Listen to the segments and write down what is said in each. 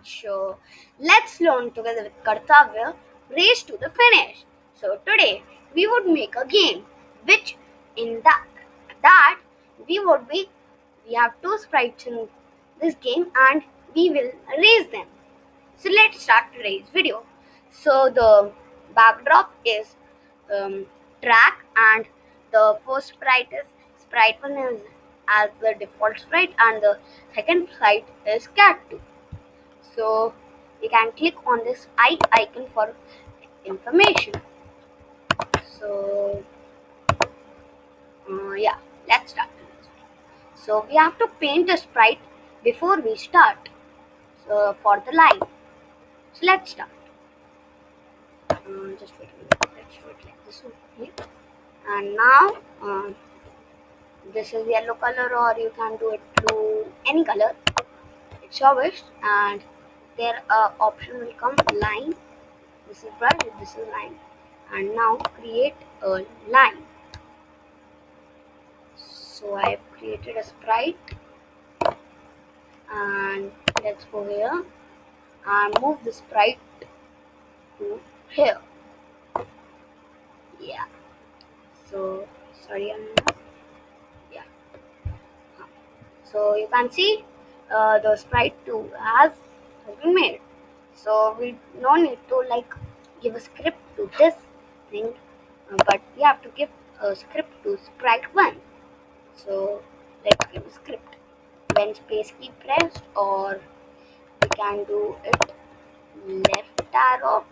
So let's learn together with Kartavya race to the finish. So today we would make a game which in that we have two sprites in this game and we will raise them. So let's start today's video. So the backdrop is track and the first sprite 1 is as the default sprite and the second sprite is cat 2. So you can click on this icon for information. So yeah, let's start. So we have to paint a sprite before we start. So for the line. So let's start. Just wait a minute. Let's do it like this one. Okay. And now this is yellow color, or you can do it blue, any color. It's your wish. And there option will come line. This is brush. This is line. And now create a line. So I have created a sprite, and let's go here and move the sprite to here. Yeah. So sorry, yeah. So you can see the sprite 2 has been made. So we don't need to like give a script to this thing, but we have to give a script to sprite 1. So let's give a script. When space key pressed, or we can do it left arrow.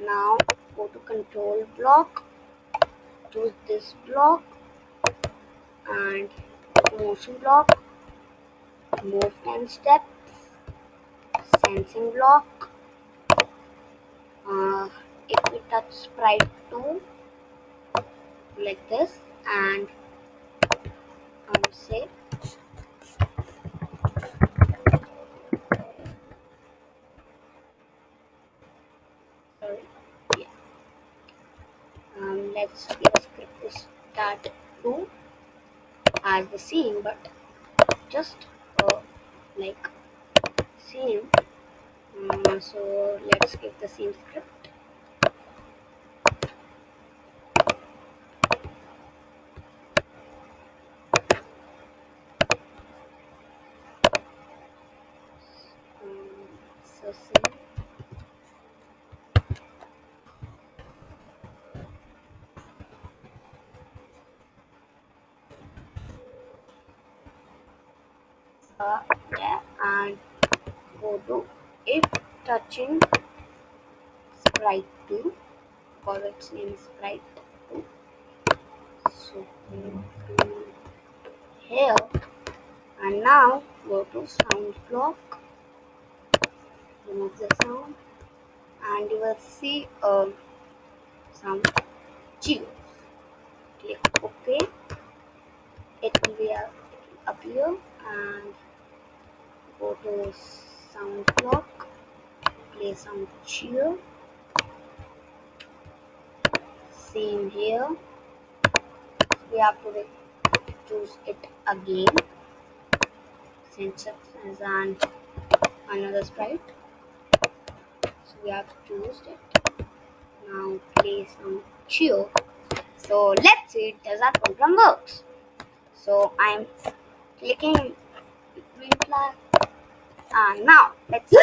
Now go to control block, choose this block and motion block, move 10 steps, sensing block. If we touch sprite 2 like this and say sorry, yeah. Let's give a script to start 2 as the scene, but just like scene. So let's give the same script. So scene. Yeah, and go to if touching sprite 2, because its name is sprite 2. So here, and now go to sound block, remove the sound, and you will see some geos. Click OK. It will appear, and go to sound block, play some geo. Same here. We have to choose it again. Syntax and another sprite. So we have choose it. Now play some geo. So let's see does that program works. So I'm clicking green flag, and now let's see.